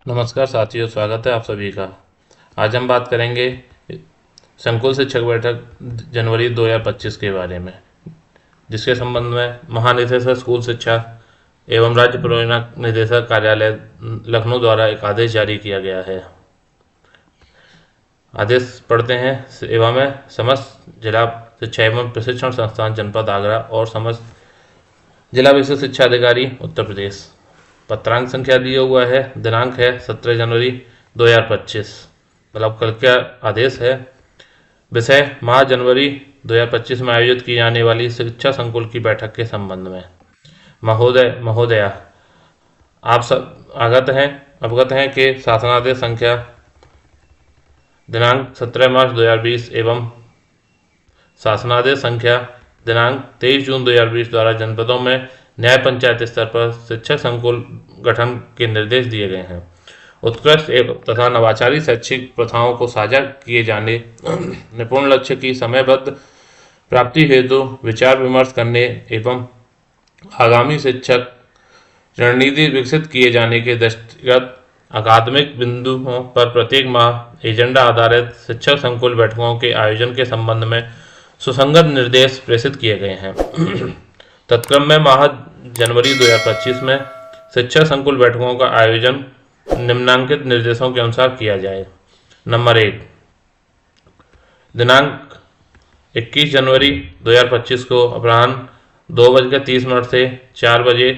नमस्कार साथियों, स्वागत है आप सभी का। आज हम बात करेंगे संकुल शिक्षक बैठक जनवरी 2025 के बारे में, जिसके संबंध में महानिदेशक स्कूल शिक्षा एवं राज्य परियोजना निदेशक कार्यालय लखनऊ द्वारा एक आदेश जारी किया गया है। आदेश पढ़ते हैं। सेवा में समस्त जिला शिक्षा एवं प्रशिक्षण संस्थान जनपद आगरा और समस्त जिला विशिष्ट शिक्षा अधिकारी उत्तर प्रदेश। पत्रांक संख्या दिया हुआ है। दिनांक है 17 जनवरी 2025, मतलब कल का आदेश है। विषय माह जनवरी 2025 में आयोजित की जाने वाली शिक्षा संकुल की बैठक के संबंध में। महोदया, आप सब अवगत हैं कि शासनादेश संख्या दिनांक 17 मार्च 2020 एवं शासनादेश संख्या दिनांक 23 जून 2020 द्वारा जनपदों में न्याय पंचायत स्तर पर शिक्षक संकुल गठन के निर्देश दिए गए हैं। उत्कृष्ट एवं तथा नवाचारी शैक्षिक प्रथाओं को साझा किए जाने, निपुण लक्ष्य की समयबद्ध प्राप्ति हेतु विचार विमर्श करने एवं आगामी शिक्षक रणनीति विकसित किए जाने के दृष्टिगत अकादमिक बिंदुओं पर प्रत्येक माह एजेंडा आधारित शिक्षक संकुल बैठकों के आयोजन के संबंध में सुसंगत निर्देश प्रेषित किए गए हैं। तत्क्रम में माह जनवरी 2025 में शिक्षक संकुल बैठकों का आयोजन निम्नांकित निर्देशों के अनुसार किया जाए। नंबर 1, दिनांक 21 जनवरी 2025 को अपराह्न 2:30 से 4 बजे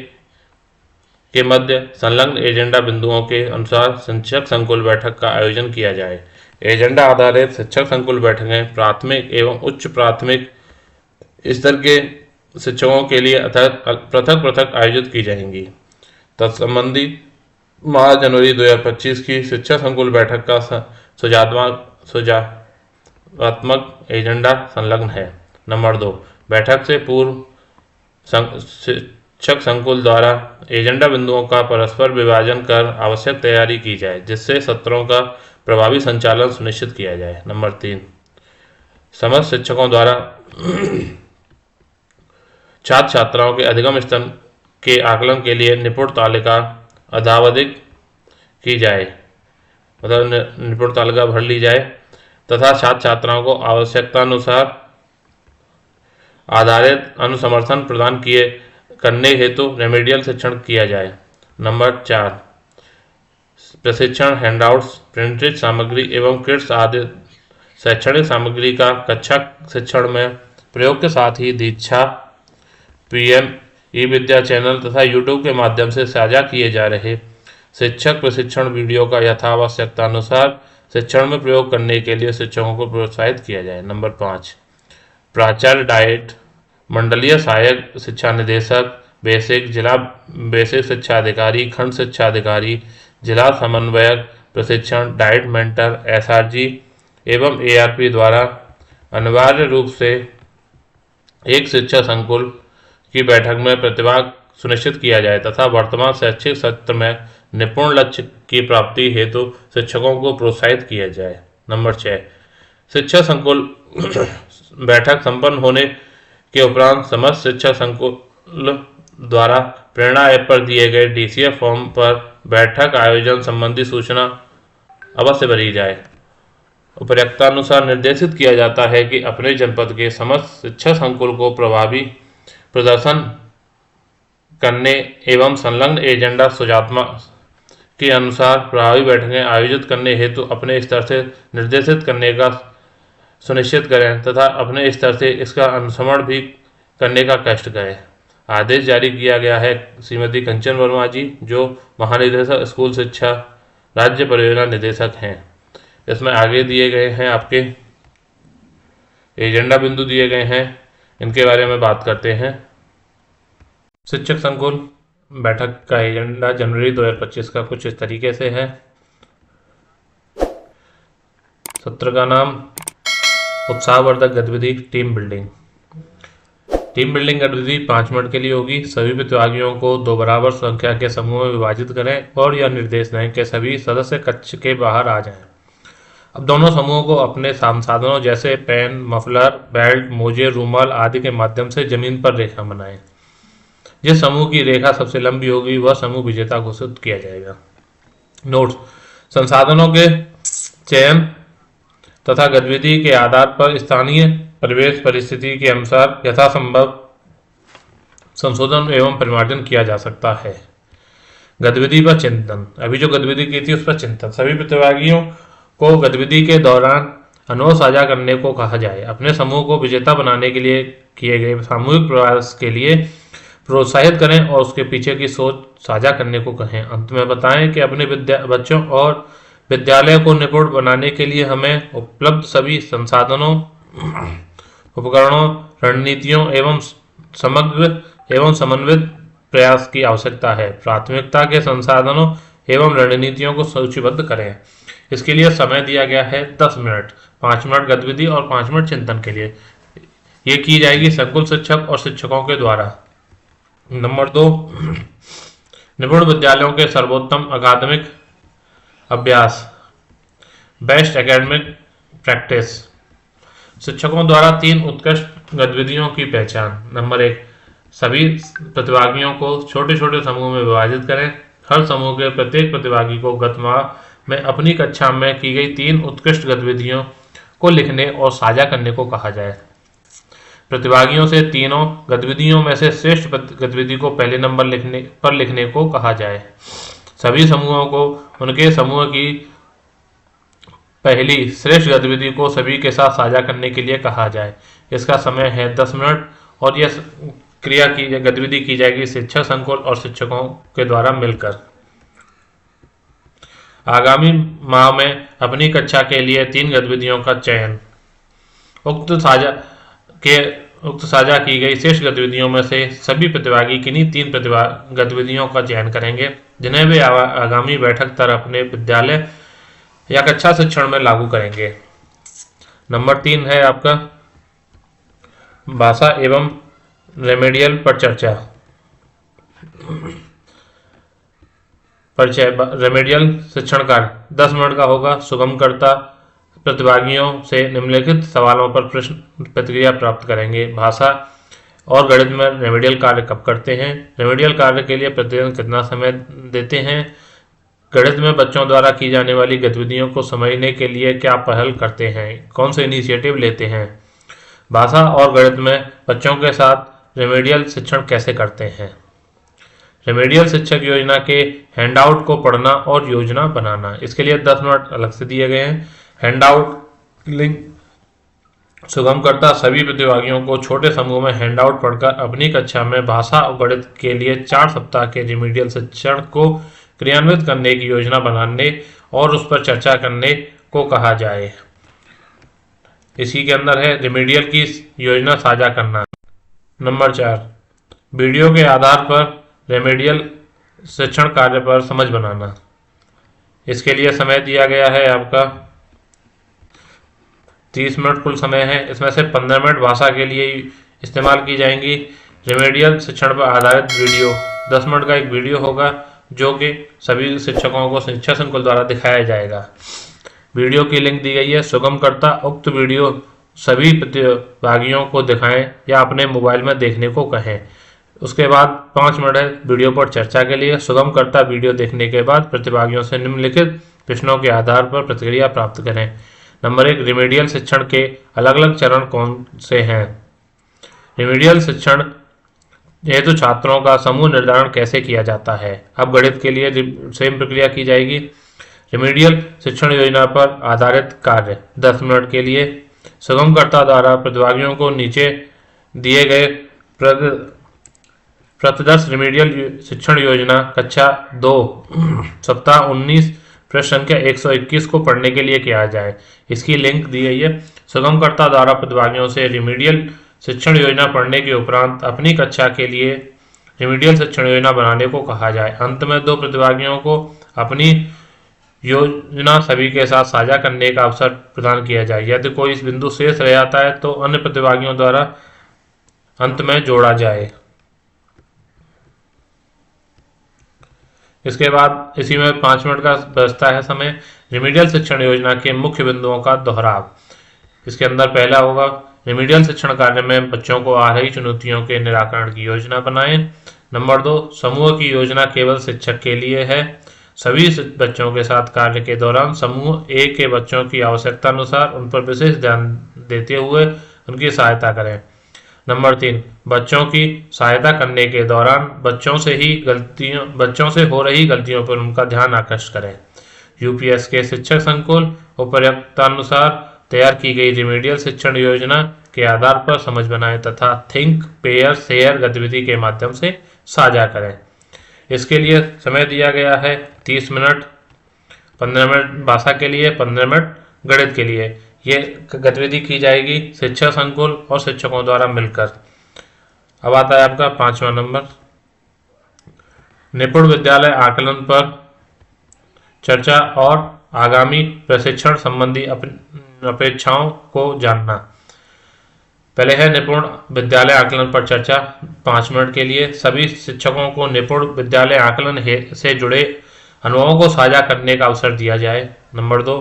के मध्य संलग्न एजेंडा बिंदुओं के अनुसार शिक्षक संकुल बैठक का आयोजन किया जाए। एजेंडा आधारित शिक्षक संकुल बैठकें प्राथमिक एवं उच्च प्राथमिक स्तर के शिक्षकों के लिए पृथक पृथक आयोजित की जाएंगी। तत्संबंधी माह जनवरी 2025 की शिक्षा संकुल बैठक का सुझावात्मक एजेंडा संलग्न है। नंबर 2, बैठक से पूर्व शिक्षक संकुल द्वारा एजेंडा बिंदुओं का परस्पर विभाजन कर आवश्यक तैयारी की जाए, जिससे सत्रों का प्रभावी संचालन सुनिश्चित किया जाए। नंबर 3, समस्त शिक्षकों द्वारा छात्र छात्राओं के अधिगम स्तर के आकलन के लिए निपुण तालिका अद्यावधिक की जाए, मतलब निपुण तालिका भर ली जाए तथा छात्र छात्राओं को आवश्यकतानुसार आधारित अनुसमर्थन प्रदान करने हेतु रेमेडियल शिक्षण किया जाए। नंबर 4, प्रशिक्षण हैंडआउट्स, प्रिंटेड सामग्री एवं किट्स आदि शैक्षणिक सामग्री का कक्षा शिक्षण में प्रयोग के साथ ही दीक्षा, पीएम ई विद्या चैनल तथा यूट्यूब के माध्यम से साझा किए जा रहे शिक्षक प्रशिक्षण वीडियो का यथावश्यकतानुसार शिक्षण में प्रयोग करने के लिए शिक्षकों को प्रोत्साहित किया जाए। नंबर 5, प्राचार्य डाइट, मंडलीय सहायक शिक्षा निदेशक, बेसिक, जिला बेसिक शिक्षा अधिकारी, खंड शिक्षा अधिकारी, जिला समन्वयक प्रशिक्षण, डाइट मेंटर, एसआरजी एवं एआरपी द्वारा अनिवार्य रूप से एक शिक्षा संकुल की बैठक में प्रतिभाग सुनिश्चित किया जाए तथा वर्तमान शैक्षिक सत्र में निपुण लक्ष्य की प्राप्ति हेतु शिक्षकों को प्रोत्साहित किया जाए। नंबर 6, शिक्षा संकुल बैठक संपन्न होने के उपरांत समस्त शिक्षा संकुल द्वारा प्रेरणा ऐप पर दिए गए डीसीएफ फॉर्म पर बैठक आयोजन संबंधी सूचना अवश्य भरी जाए। उपयुक्तानुसार निर्देशित किया जाता है कि अपने जनपद के समस्त शिक्षा संकुल को प्रभावी प्रदर्शन करने एवं संलग्न एजेंडा सुझावात्मक के अनुसार प्रभावी बैठकें आयोजित करने हेतु अपने स्तर से निर्देशित करने का सुनिश्चित करें तथा अपने स्तर से इसका अनुसरण भी करने का कष्ट करें। आदेश जारी किया गया है श्रीमती कंचन वर्मा जी, जो महानिदेशक स्कूल शिक्षा राज्य परियोजना निदेशक हैं। इसमें आगे दिए गए हैं आपके एजेंडा बिंदु दिए गए हैं, इनके बारे में बात करते हैं। शिक्षक संकुल बैठक का एजेंडा जनवरी 2025 का कुछ इस तरीके से है। सत्र का नाम उत्साहवर्धक गतिविधि टीम बिल्डिंग। टीम बिल्डिंग गतिविधि 5 मिनट के लिए होगी। सभी प्रतिभागियों को 2 बराबर संख्या के समूह में विभाजित करें और यह निर्देश दें कि सभी सदस्य कक्ष के बाहर आ जाएं। अब दोनों समूहों को अपने संसाधनों जैसे पेन, मफलर, बेल्ट, मोजे, रूमाल आदि के माध्यम से जमीन पर रेखा बनाएं। जिस समूह की रेखा सबसे लंबी होगी वह समूह विजेता घोषित किया जाएगा। नोट्स: संसाधनों के चयन तथा गतिविधि के आधार पर स्थानीय परिवेश परिस्थिति के अनुसार यथासंभव संशोधन एवं परिमार्जन किया जा सकता है। गतिविधि पर चिंतन: अभी जो गतिविधि की थी उस पर चिंतन। सभी प्रतिभागियों को गतिविधि के दौरान अनुभव साझा करने को कहा जाए। अपने समूह को विजेता बनाने के लिए किए गए सामूहिक प्रयास के लिए प्रोत्साहित करें और उसके पीछे की सोच साझा करने को कहें। अंत में बताएं कि अपने बच्चों और विद्यालय को निपुण बनाने के लिए हमें उपलब्ध सभी संसाधनों, उपकरणों, रणनीतियों एवं समग्र एवं समन्वित प्रयास की आवश्यकता है। प्राथमिकता के संसाधनों एवं रणनीतियों को सूचीबद्ध करें। इसके लिए समय दिया गया है 10 मिनट, 5 मिनट गतिविधि और 5 मिनट चिंतन के लिए। ये की जाएगी संकुल शिक्षक और शिक्षकों के द्वारा। नंबर 2, निपुण विद्यालयों के सर्वोत्तम अकादमिक अभ्यास, बेस्ट एकेडमिक प्रैक्टिस। शिक्षकों द्वारा 3 उत्कृष्ट गतिविधियों की पहचान। नंबर 1, सभी प्रतिभागियों को छोटे छोटे समूह में विभाजित करें। हर समूह के प्रत्येक प्रतिभागी को गत माह में अपनी कक्षा में की गई 3 उत्कृष्ट गतिविधियों को लिखने और साझा करने को कहा जाए। प्रतिभागियों से तीनों गतिविधियों में से श्रेष्ठ गतिविधि को पहले नंबर लिखने को कहा जाए। सभी समूहों को उनके समूह की पहली श्रेष्ठ गतिविधि को सभी के साथ साझा करने के लिए कहा जाए। इसका समय है 10 मिनट और यह क्रिया की गतिविधि की जाएगी शिक्षक संकुल और शिक्षकों के द्वारा मिलकर। आगामी माह में अपनी कक्षा के लिए 3 गतिविधियों का चयन। उक्त साझा की गई शेष गतिविधियों में से सभी प्रतिभागी किन्हीं 3 गतिविधियों का चयन करेंगे जिन्हें वे आगामी बैठक तक अपने विद्यालय या कक्षा शिक्षण में लागू करेंगे। नंबर 3 है आपका भाषा एवं रेमेडियल पर चर्चा। रेमेडियल शिक्षण कार्य 10 मिनट का होगा। सुगमकर्ता प्रतिभागियों से निम्नलिखित सवालों पर प्रश्न प्रतिक्रिया प्राप्त करेंगे। भाषा और गणित में रेमेडियल कार्य कब करते हैं? रेमेडियल कार्य के लिए प्रतिदिन कितना समय देते हैं? गणित में बच्चों द्वारा की जाने वाली गतिविधियों को समझने के लिए क्या पहल करते हैं? कौन से इनिशिएटिव लेते हैं? भाषा और गणित में बच्चों के साथ रेमेडियल शिक्षण कैसे करते हैं? रेमेडियल शिक्षक योजना के हैंडआउट को पढ़ना और योजना बनाना। इसके लिए 10 मिनट अलग से दिए गए हैं। हैंडआउट लिंक: सुगमकर्ता सभी प्रतिभागियों को छोटे समूह में हैंडआउट पढ़कर अपनी कक्षा में भाषा और गणित के लिए 4 सप्ताह के रेमेडियल शिक्षण को क्रियान्वित करने की योजना बनाने और उस पर चर्चा करने को कहा जाए। इसी के अंदर है रेमेडियल की योजना साझा करना। नंबर 4, वीडियो के आधार पर रेमेडियल शिक्षण कार्य पर समझ बनाना। इसके लिए समय दिया गया है आपका 30 मिनट कुल समय है। इसमें से 15 मिनट भाषा के लिए इस्तेमाल की जाएंगी। रेमेडियल शिक्षण पर आधारित वीडियो 10 मिनट का एक वीडियो होगा जो कि सभी शिक्षकों को शिक्षा संकुल द्वारा दिखाया जाएगा। वीडियो की लिंक दी गई है। सुगमकर्ता उक्त वीडियो सभी प्रतिभागियों को दिखाएं या अपने मोबाइल में देखने को कहें। उसके बाद 5 मिनट है वीडियो पर चर्चा के लिए। सुगमकर्ता वीडियो देखने के बाद प्रतिभागियों से निम्नलिखित प्रश्नों के आधार पर प्रतिक्रिया प्राप्त करें। नंबर 1, रेमेडियल शिक्षण के अलग अलग चरण कौन से हैं? रेमेडियल शिक्षण हेतु छात्रों का समूह निर्धारण कैसे किया जाता है? अब गणित के लिए सेम प्रक्रिया की जाएगी। रेमेडियल शिक्षण योजना पर आधारित कार्य 10 मिनट के लिए। सुगमकर्ता द्वारा प्रतिभागियों को नीचे दिए गए प्रतिदर्श रेमेडियल शिक्षण योजना कक्षा 2 सप्ताह 19 प्रश्न संख्या 121 को पढ़ने के लिए किया जाए। इसकी लिंक दी गई है। सुगमकर्ता द्वारा प्रतिभागियों से रेमेडियल शिक्षण योजना पढ़ने के उपरांत अपनी कक्षा के लिए रेमेडियल शिक्षण योजना बनाने को कहा जाए। अंत में 2 प्रतिभागियों को अपनी योजना सभी के साथ साझा करने का अवसर प्रदान किया जाए। यदि कोई इस बिंदु शेष रह जाता है तो अन्य प्रतिभागियों द्वारा अंत में जोड़ा जाए। इसके बाद इसी में 5 मिनट का बचता है समय। रेमेडियल शिक्षण योजना के मुख्य बिंदुओं का दोहराव। इसके अंदर पहला होगा रेमेडियल शिक्षण कार्य में बच्चों को आ रही चुनौतियों के निराकरण की योजना बनाएं। नंबर 2, समूह की योजना केवल शिक्षक के लिए है। सभी बच्चों के साथ कार्य के दौरान समूह ए के बच्चों की आवश्यकता अनुसार उन पर विशेष ध्यान देते हुए उनकी सहायता करें। नंबर 3, बच्चों की सहायता करने के दौरान बच्चों से हो रही गलतियों पर उनका ध्यान आकर्षित करें। यूपीएस के शिक्षक संकुल उपयुक्तानुसार तैयार की गई रिमीडियल शिक्षण योजना के आधार पर समझ बनाएं तथा थिंक पेयर शेयर गतिविधि के माध्यम से साझा करें। इसके लिए समय दिया गया है 30 मिनट, 15 मिनट भाषा के लिए, 15 मिनट गणित के लिए। ये गतिविधि की जाएगी शिक्षा संकुल और शिक्षकों द्वारा मिलकर। अब आता है आपका 5वां नंबर, निपुण विद्यालय आकलन पर चर्चा और आगामी प्रशिक्षण संबंधी अपेक्षाओं को जानना। पहले है निपुण विद्यालय आकलन पर चर्चा 5 मिनट के लिए। सभी शिक्षकों को निपुण विद्यालय आकलन से जुड़े अनुभवों को साझा करने का अवसर दिया जाए। नंबर 2,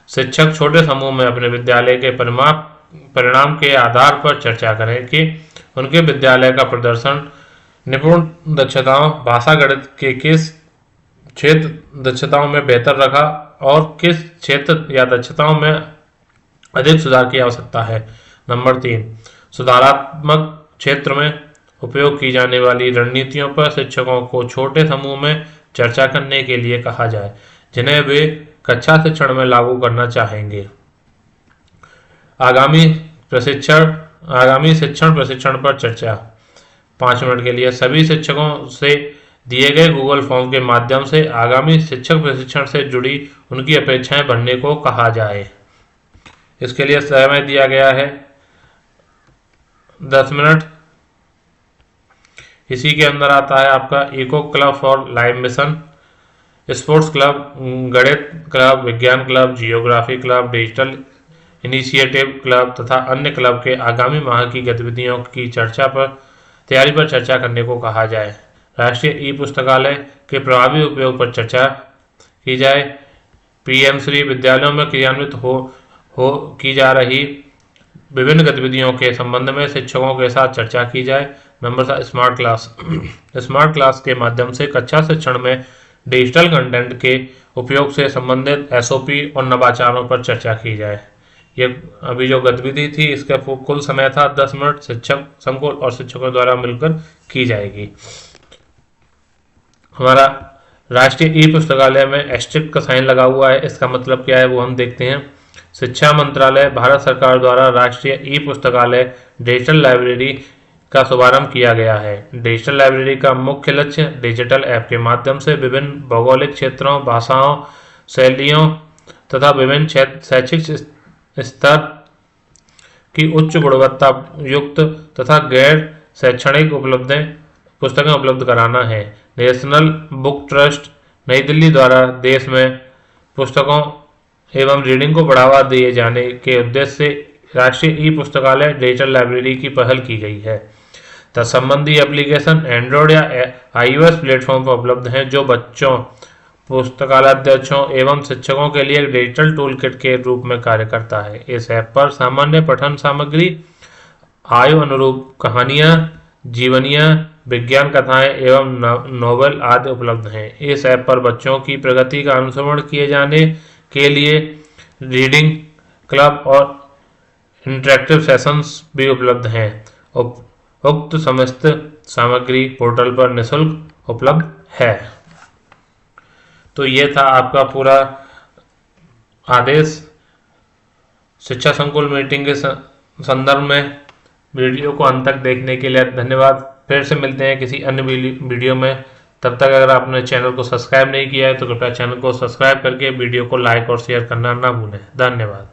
शिक्षक छोटे समूह में अपने विद्यालय के परिणाम के आधार पर चर्चा करें कि उनके विद्यालय का प्रदर्शन निपुण दक्षताओं भाषा गणित के किस क्षेत्र दक्षताओं में बेहतर रखा और किस क्षेत्र या दक्षताओं में अधिक सुधार की आवश्यकता है। नंबर 3, सुधारात्मक क्षेत्र में उपयोग की जाने वाली रणनीतियों पर शिक्षकों को छोटे समूह में चर्चा करने के लिए कहा जाए जिन्हें वे कक्षा शिक्षण में लागू करना चाहेंगे। आगामी शिक्षण प्रशिक्षण पर चर्चा 5 मिनट के लिए। सभी शिक्षकों से दिए गए गूगल फॉर्म के माध्यम से आगामी शिक्षक प्रशिक्षण से जुड़ी उनकी अपेक्षाएं भरने को कहा जाए। इसके लिए समय दिया गया है 10 मिनट। इसी के अंदर आता है आपका eco club for life mission, sports club, गणित क्लब, विज्ञान club, geography club, digital initiative club तथा अन्य क्लब के आगामी माह की गतिविधियों की तैयारी पर चर्चा करने को कहा जाए। राष्ट्रीय ई पुस्तकालय के प्रभावी उपयोग पर चर्चा की जाए। पीएम श्री विद्यालयों में क्रियान्वित की जा रही विभिन्न गतिविधियों के संबंध में शिक्षकों के साथ चर्चा की जाए। Number 7, smart class. Smart class के माध्यम से कक्षा शिक्षण में डिजिटल कंटेंट के उपयोग से संबंधित एसओपी और नवाचारों पर चर्चा की जाए। ये अभी जो गतिविधि थी इसका कुल समय था 10 मिनट, शिक्षक संकुल और शिक्षकों द्वारा मिलकर की जाएगी। हमारा राष्ट्रीय ई पुस्तकालय में एस्टेरिस्क का साइन लगा हुआ है, इसका मतलब क्या है वो हम देखते हैं। शिक्षा मंत्रालय भारत सरकार द्वारा राष्ट्रीय ई पुस्तकालय डिजिटल लाइब्रेरी का शुभारंभ किया गया है। डिजिटल लाइब्रेरी का मुख्य लक्ष्य डिजिटल ऐप के माध्यम से विभिन्न भौगोलिक क्षेत्रों, भाषाओं, शैलियों तथा विभिन्न शैक्षिक स्तर की उच्च गुणवत्ता युक्त तथा गैर शैक्षणिक पुस्तकें उपलब्ध कराना है। नेशनल बुक ट्रस्ट नई दिल्ली द्वारा देश में पुस्तकों एवं रीडिंग को बढ़ावा दिए जाने के उद्देश्य से राष्ट्रीय ई पुस्तकालय डिजिटल लाइब्रेरी की पहल की गई है। तत्संबंधी एप्लीकेशन एंड्रॉयड या iOS प्लेटफॉर्म पर उपलब्ध हैं जो बच्चों, पुस्तकालयाध्यक्षों एवं शिक्षकों के लिए एक डिजिटल टूल किट के रूप में कार्य करता है। इस ऐप पर सामान्य पठन सामग्री, आयु अनुरूप कहानियाँ, जीवनियाँ, विज्ञान कथाएं एवं नोवेल आदि उपलब्ध हैं। इस ऐप पर बच्चों की प्रगति का अनुसरण किए जाने के लिए रीडिंग क्लब और इंटरेक्टिव सेशंस भी उपलब्ध हैं। उक्त समस्त सामग्री पोर्टल पर निःशुल्क उपलब्ध है। तो ये था आपका पूरा आदेश। शिक्षा संकुल मीटिंग के संदर्भ में वीडियो को अंत तक देखने के लिए धन्यवाद। फिर से मिलते हैं किसी अन्य वीडियो में। तब तक अगर आपने चैनल को सब्सक्राइब नहीं किया है तो कृपया चैनल को सब्सक्राइब करके वीडियो को लाइक और शेयर करना ना भूलें। धन्यवाद।